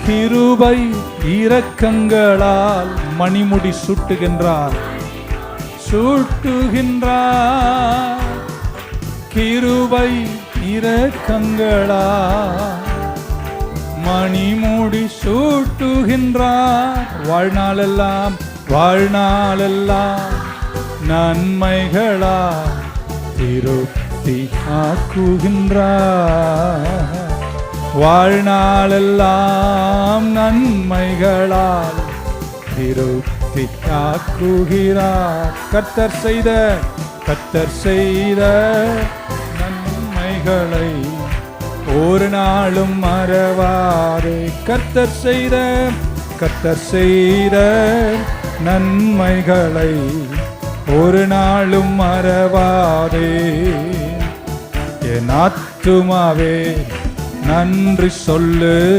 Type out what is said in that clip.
கிருபை இரக்கங்களால் மணிமுடி சூட்டுகின்றார். கிருபை இரக்கங்களால் மணிமுடி சூட்டுகின்றார். வாழ்நாளெல்லாம் நன்மைகளால் திருப்தி ஆக்குகின்றார். வாழ்நாளெல்லாம் நன்மைகளால் திருப்தி ஆக்குகிறார். கர்த்தர் செய்த நன்மைகளை ஒரு நாளும் மறவாதே. கர்த்தர் செய்த நன்மைகளை ஒரு நாளும் மறவாதே. என் ஆத்துமாவே நன்றி சொல்லு.